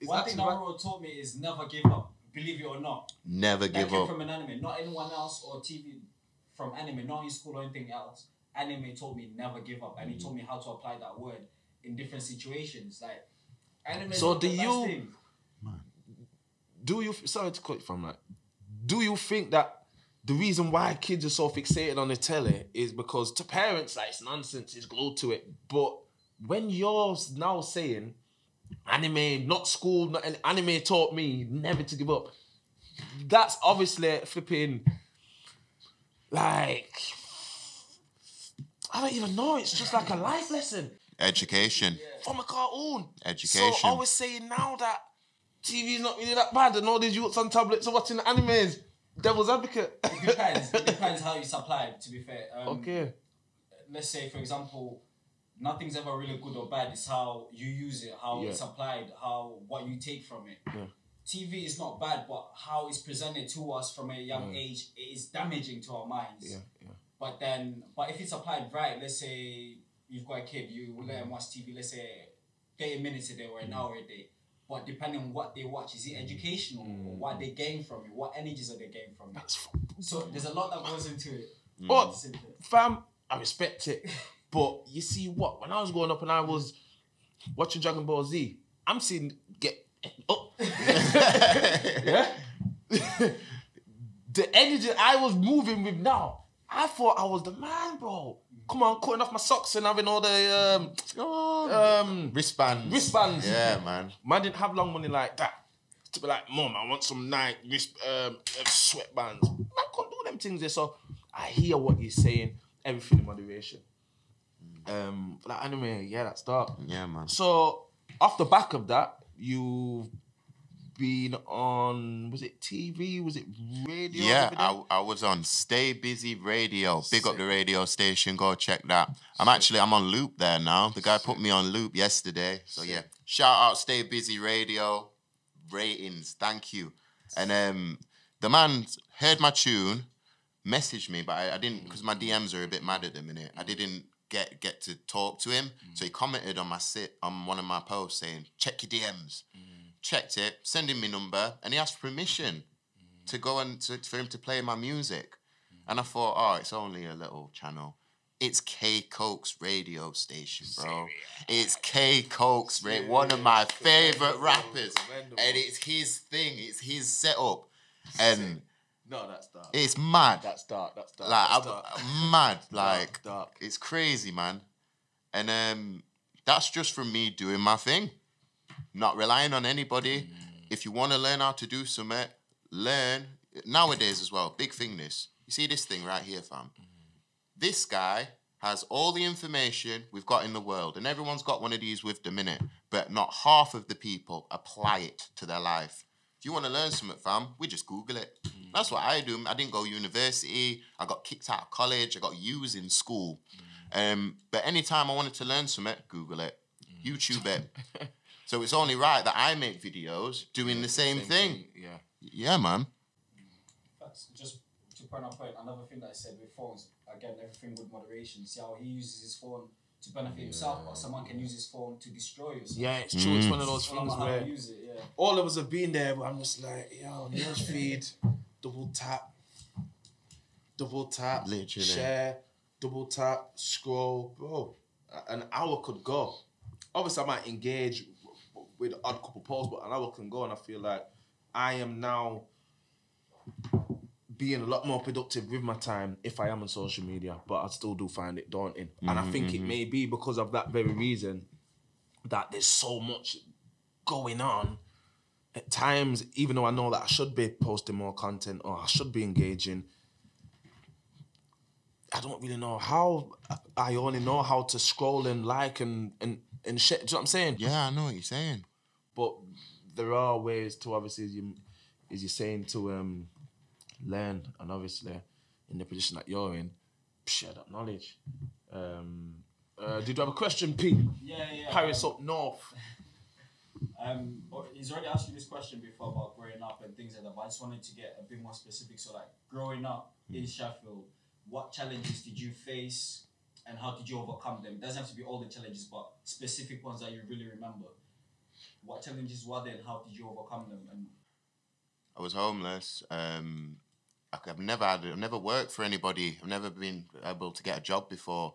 It's
one thing
actually
Naruto taught me is never give up. Believe it or not.
Never
That
give
came
up.
from an anime, not anyone else or TV from anime, not in school or anything else. Anime taught me never give up, and he taught me how to apply that word in different situations. Like, anime.
So
is not
do
the best
you-
thing.
Do you, sorry to cut you from that, do you think that the reason why kids are so fixated on the telly is because to parents, like, it's nonsense, it's glued to it. But when you're now saying anime, not school, not anime taught me never to give up, that's obviously flipping, like, I don't even know, it's just like a life lesson
Education.
from a cartoon.
Education.
So I was saying now that TV's not really that bad and all these youths on tablets are watching animes. Devil's advocate.
It depends. It depends how you supply it, to be fair.
Okay.
Let's say, for example, nothing's ever really good or bad. It's how you use it, how it's applied, what you take from it.
Yeah.
TV is not bad, but how it's presented to us from a young age, it is damaging to our minds.
Yeah.
But if it's applied right, let's say you've got a kid, you let them watch TV, let's say 30 minutes a day or an hour a day. But depending on what they watch, is it educational or what they gain from it? What energies are they getting from it? So there's a lot that goes into it.
But, fam, I respect it. But you see what? When I was growing up and I was watching Dragon Ball Z, I'm seeing yeah? The energy I was moving with now, I thought I was the man, bro. Come on, cutting off my socks and having all the
Wristbands.
wristbands.
Yeah, man.
Man didn't have long money like that. To be like, Mom, I want some Nike sweatbands. Man can't do them things there. So I hear what you're saying. Everything in moderation. Like anime, yeah, that's dark.
Yeah, man.
So off the back of that, you've been on, was it TV? Was it radio?
Yeah, I was on Stay Busy Radio. Big up the radio station. Go check that. I'm on loop there now. The guy put me on loop yesterday. So yeah, shout out Stay Busy Radio. Ratings, thank you. And the man heard my tune, messaged me, but I didn't, because my DMs are a bit mad at the minute. I didn't get to talk to him. So he commented on one of my posts saying, check your DMs. Checked it, sent him my number, and he asked permission to go and for him to play my music. And I thought, oh, it's only a little channel. It's K Coke's radio station, bro. It's K Coke's, one of my favorite rappers. And it's his thing, it's his setup. And
no, that's dark.
it's mad.
That's dark.
Like,
that's dark.
I'm mad. Like,
dark.
It's crazy, man. And that's just from me doing my thing. Not relying on anybody. If you want to learn how to do something, learn. Nowadays as well, big thing this. You see this thing right here, fam? This guy has all the information we've got in the world, and everyone's got one of these with them in it, but not half of the people apply it to their life. If you want to learn something, fam, we just Google it. That's what I do. I didn't go university. I got kicked out of college. I got used in school. But anytime I wanted to learn something, Google it. YouTube it. So it's only right that I make videos doing the same thing.
Yeah.
Yeah, man.
Facts. Just to point out point, another thing that I said with phones, again, everything with moderation. See how he uses his phone to benefit himself, but someone can use his phone to destroy yourself.
Yeah, it's true. It's one of those things
How
where
to use it, yeah.
all of us have been there, but I'm just like, yo, newsfeed, double tap,
Literally.
share, double tap, scroll, bro. An hour could go. Obviously, I might engage with odd couple posts, but an hour can go, and I feel like I am now being a lot more productive with my time if I am on social media, but I still do find it daunting. And I think it may be because of that very reason that there's so much going on. At times, even though I know that I should be posting more content or I should be engaging, I don't really know how. I only know how to scroll and like and shit. Do you know what I'm saying?
Yeah, I know what you're saying.
But there are ways to, obviously, as you're saying, to learn, and obviously in the position that you're in, share that knowledge. Did you have a question, Pete?
Yeah.
Paris up north.
He's already asked you this question before about growing up and things like that, but I just wanted to get a bit more specific. So, like, growing up in Sheffield, what challenges did you face and how did you overcome them? It doesn't have to be all the challenges, but specific ones that you really remember. What challenges were there and how did you overcome them? And
I was homeless. I've never worked for anybody. I've never been able to get a job before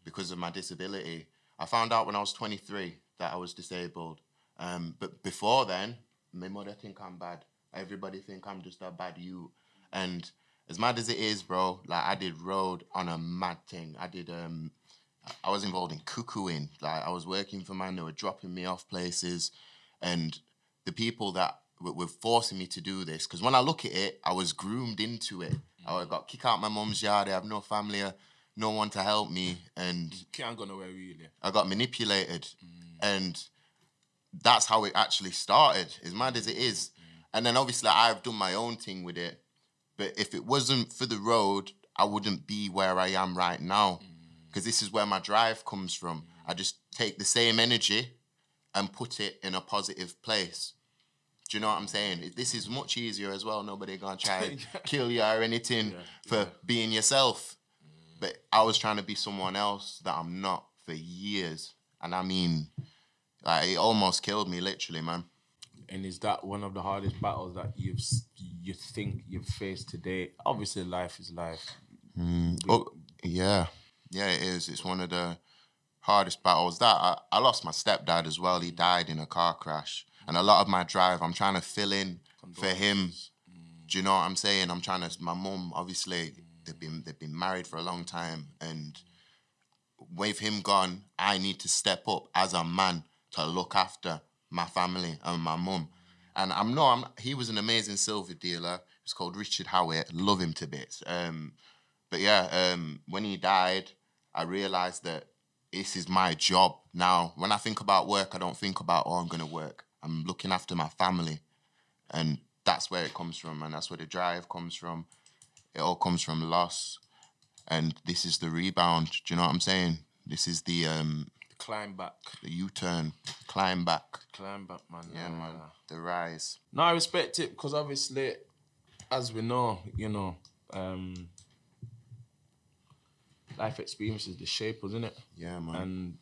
because of my disability. I found out when I was 23 that I was disabled. But before then, my mother think I'm bad. Everybody think I'm just a bad you. And as mad as it is, bro, like I did road on a mad thing. I was involved in cuckooing. Like I was working for man, they were dropping me off places. And the people that were forcing me to do this, because when I look at it, I was groomed into it. I got kicked out my mum's yard. I have no family, no one to help me. And
Can't go nowhere really.
I got manipulated. And that's how it actually started, as mad as it is. And then obviously I've done my own thing with it. But if it wasn't for the road, I wouldn't be where I am right now. Because this is where my drive comes from. I just take the same energy and put it in a positive place. Do you know what I'm saying? This is much easier as well. Nobody gonna try to kill you or anything for being yourself. But I was trying to be someone else that I'm not for years. And I mean, like, it almost killed me, literally, man.
And is that one of the hardest battles that you think you've faced today? Obviously, life is life.
Yeah, it is. It's one of the hardest battles. That I lost my stepdad as well. He died in a car crash, and a lot of my drive, I'm trying to fill in for him. Do you know what I'm saying? I'm trying to. My mum, obviously, they've been married for a long time, and with him gone, I need to step up as a man to look after my family and my mum. And he was an amazing silver dealer. It's called Richard Howitt. Love him to bits. But yeah, when he died, I realised that this is my job now. When I think about work, I don't think about, I'm going to work. I'm looking after my family. And that's where it comes from. And that's where the drive comes from. It all comes from loss. And this is the rebound. Do you know what I'm saying? This is the
climb back.
The U-turn. Climb back.
Climb back, man.
Yeah, man. The rise.
No, I respect it because obviously, as we know, life experiences, the shape us, innit?
Yeah, man.
And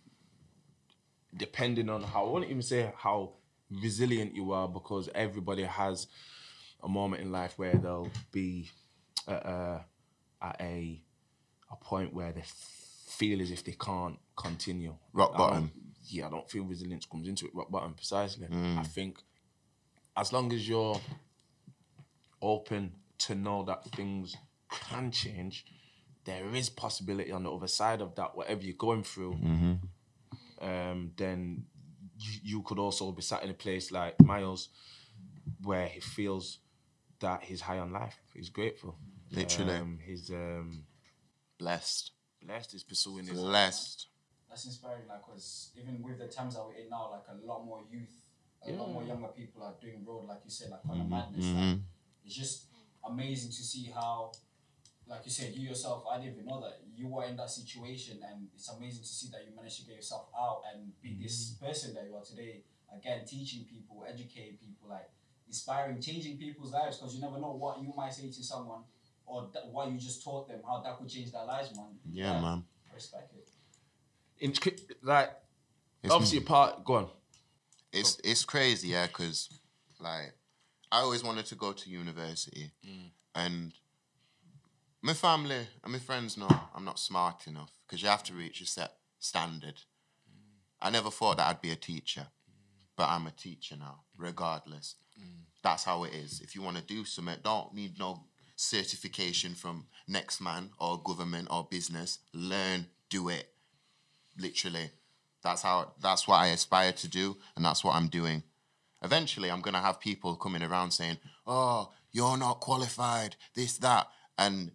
depending on I won't even say how resilient you are, because everybody has a moment in life where they'll be at a point where they feel as if they can't continue.
Rock bottom.
I don't feel resilience comes into it. Rock bottom, precisely. I think as long as you're open to know that things can change, there is possibility on the other side of that, whatever you're going through, then you could also be sat in a place like Miles where he feels that he's high on life. He's grateful.
Literally.
He's
blessed.
Blessed is pursuing his...
Blessed.
That's inspiring, like, because even with the times that we're in now, like, a lot more youth, a lot more younger people are doing road, like you said, like, on a madness. Like, it's just amazing to see how, like you said, you yourself, I didn't even know that you were in that situation, and it's amazing to see that you managed to get yourself out and be this person that you are today, again, teaching people, educating people. Like, inspiring, changing people's lives, because you never know what you might say to someone or what you just taught them, how that could change their lives, man.
Yeah, man.
I respect it.
Obviously, go on.
It's crazy, yeah, because like I always wanted to go to university, and my family and my friends know I'm not smart enough because you have to reach a set standard. I never thought that I'd be a teacher, but I'm a teacher now, regardless. That's how it is. If you want to do something, don't need no certification from next man or government or business. Learn, do it. Literally. That's what I aspire to do, and that's what I'm doing. Eventually, I'm going to have people coming around saying, oh, you're not qualified, this, that, and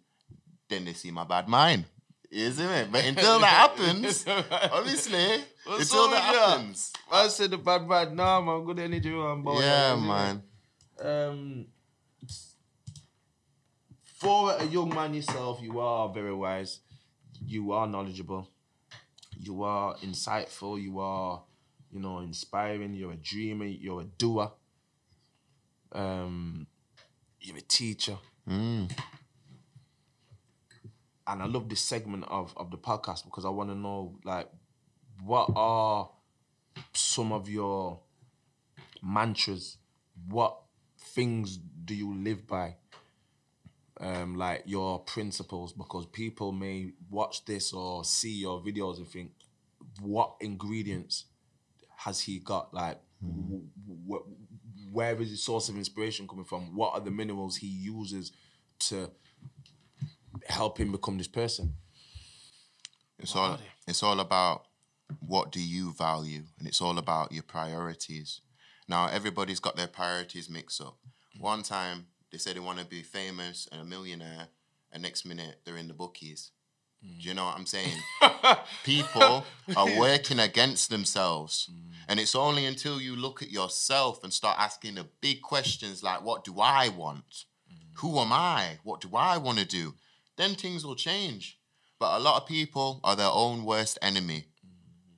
then they see my bad mind. Isn't it? But until that happens, honestly, until that happens.
I said the bad mind, nah, man, good energy, man. Boy,
Yeah, man.
For a young man yourself, you are very wise. You are knowledgeable. You are insightful. You are, inspiring. You're a dreamer. You're a doer. You're a teacher. And I love this segment of the podcast because I want to know, like, what are some of your mantras? What things do you live by? Like your principles, because people may watch this or see your videos and think, what ingredients has he got? Like, where is his source of inspiration coming from? What are the minerals he uses to help him become this person?
It's all about what do you value, and it's all about your priorities. Now, everybody's got their priorities mixed up. One time, they say they want to be famous and a millionaire, and next minute, they're in the bookies. Do you know what I'm saying? People are working against themselves. And it's only until you look at yourself and start asking the big questions like, what do I want? Who am I? What do I want to do? Then things will change. But a lot of people are their own worst enemy.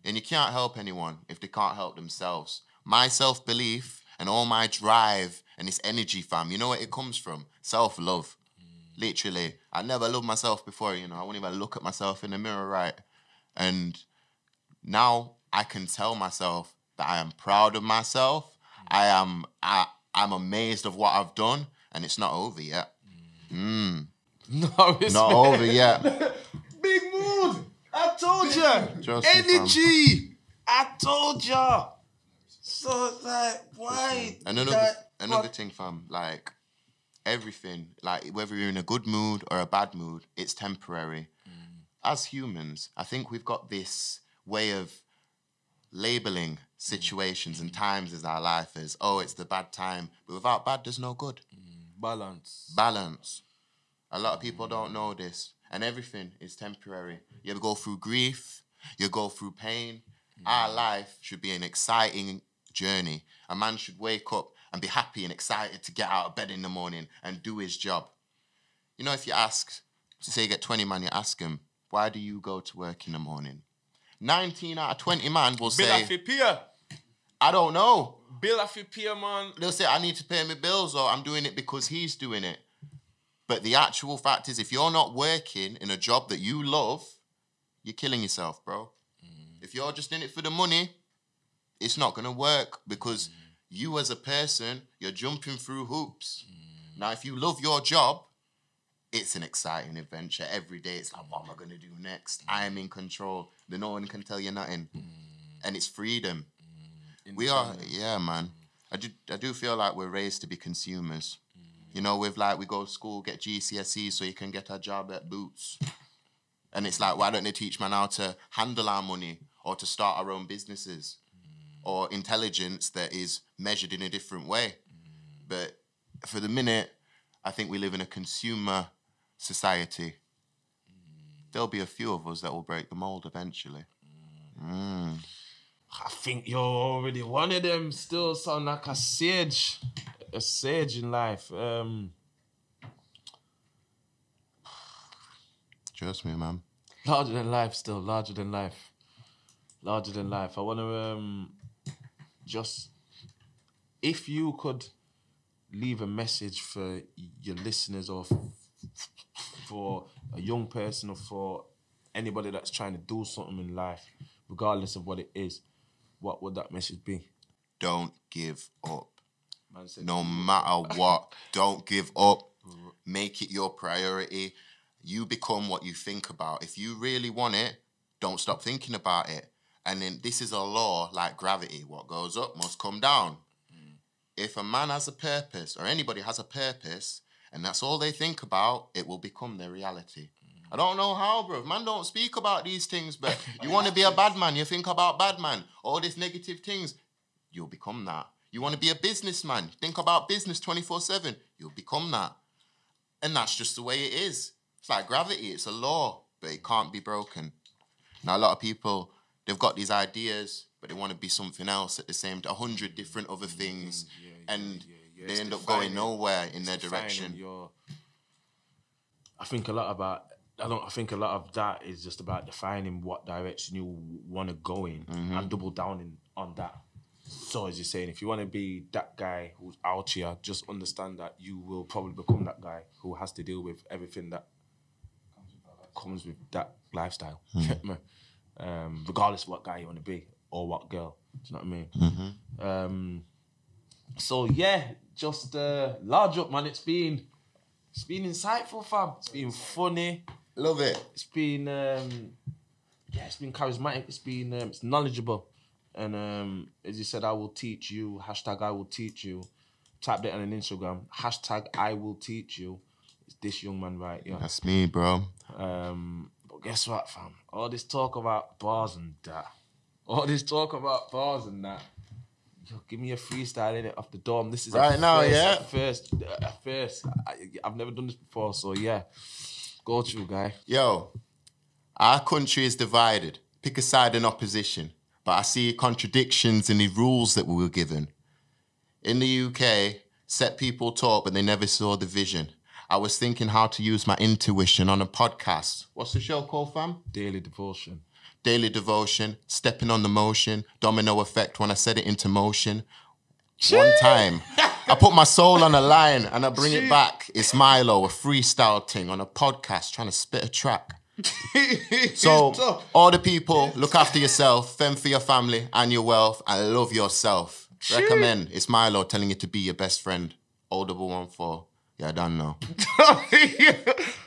And you can't help anyone if they can't help themselves. My self-belief and all my drive and this energy, fam, you know where it comes from? Self-love. Literally. I never loved myself before, I wouldn't even look at myself in the mirror, right? And now I can tell myself that I am proud of myself. I'm amazed of what I've done, and it's not over yet.
No, it's
not over yet.
Big mood. I told you. Energy. I told you. So it's like, why?
Another thing, fam, like everything, like whether you're in a good mood or a bad mood, it's temporary. As humans, I think we've got this way of labeling situations and times as our life as, oh, it's the bad time. But without bad, there's no good. Balance. A lot of people don't know this. And everything is temporary. You go through grief. You go through pain. Our life should be an exciting journey. A man should wake up and be happy and excited to get out of bed in the morning and do his job. If you ask, say you get 20 man, you ask him, why do you go to work in the morning? 19 out of 20 man will say, I don't know.
Bill off your peer, man.
They'll say, I need to pay my bills, or I'm doing it because he's doing it. But the actual fact is, if you're not working in a job that you love, you're killing yourself, bro. If you're just in it for the money, it's not going to work because you as a person, you're jumping through hoops. Now, if you love your job, it's an exciting adventure. Every day, it's like, what am I going to do next? I am in control. Then no one can tell you nothing. And it's freedom. We are, yeah, man. I do feel like we're raised to be consumers. With like, we go to school, get GCSEs so you can get a job at Boots. And it's like, why don't they teach man how to handle our money or to start our own businesses or intelligence that is measured in a different way? But for the minute, I think we live in a consumer society. There'll be a few of us that will break the mold eventually.
I think you're already one of them. Still sound like a sage in life.
Trust me, man.
Larger than life still, larger than life. I want to just, if you could leave a message for your listeners or for a young person or for anybody that's trying to do something in life, regardless of what it is, what would that message be?
Don't give up.
Man said,
No matter what, don't give up. Make it your priority. You become what you think about. If you really want it, don't stop thinking about it. And then this is a law like gravity. What goes up must come down. If a man has a purpose or anybody has a purpose and that's all they think about, it will become their reality. I don't know how, bro. Man don't speak about these things, but you want to be a bad man, you think about bad man. All these negative things, you'll become that. You want to be a businessman, think about business 24/7, you'll become that. And that's just the way it is. It's like gravity, it's a law, but it can't be broken. Now, a lot of people, they've got these ideas, but they want to be something else at the same time, 100 different other things, they end up going nowhere in their direction.
I think a lot of that is just about defining what direction you want to go in and double down on that. So as you're saying, if you want to be that guy who's out here, just understand that you will probably become that guy who has to deal with everything that comes with that lifestyle. Regardless of what guy you want to be or what girl. Do you know what I mean? So yeah, just large up, man. It's been insightful, fam. It's been funny.
Love it.
It's been it's been charismatic. It's been it's knowledgeable. And as you said, I will teach you. # I will teach you. Type that on an Instagram. # I will teach you. It's this young man right here.
That's me, bro.
But guess what, fam? All this talk about bars and that. Yo, give me a freestyle in it off the dome. This is
right now, yeah.
First. I've never done this before, so yeah. Go through, guy.
Yo, our country is divided. Pick a side in opposition. But I see contradictions in the rules that we were given. In the UK, set people talk, but they never saw the vision. I was thinking how to use my intuition on a podcast. What's the show called, fam?
Daily Devotion.
Daily Devotion, stepping on the motion, domino effect when I set it into motion. One time, I put my soul on a line and I bring it back. It's Milo, a freestyle thing on a podcast, trying to spit a track. So, all the people, look after yourself, fend for your family and your wealth, and love yourself. Recommend. It's Milo telling you to be your best friend. Old 114. Yeah, I don't know.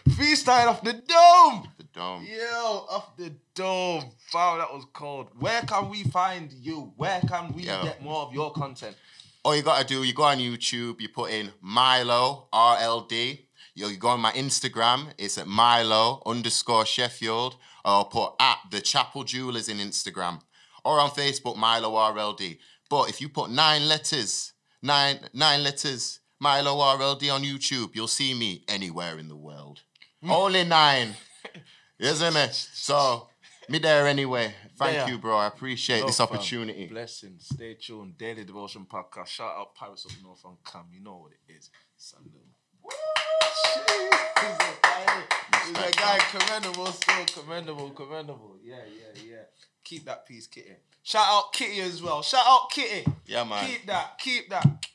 Freestyle off the dome.
The dome.
Yo, off the dome. Wow, that was cold. Where can we find you? Where can we get more of your content?
All you gotta do, you go on YouTube, you put in Milo Rld. You go on my Instagram, it's at Milo_Sheffield, or I'll put at The Chapel Jewelers in Instagram, or on Facebook, Milo Rld. But if you put 9 letters, Milo Rld on YouTube, you'll see me anywhere in the world. Only 9. You see me? So, me there anyway. Thank you, bro. I appreciate this opportunity.
Blessings. Stay tuned. Daily Devotion Podcast. Shout out Paris up north on Cam. You know what it is. Salute. He's a guy, commendable, still commendable. Yeah. Keep that piece, Kitty. Shout out Kitty as well. Shout out Kitty.
Yeah, man.
Keep that.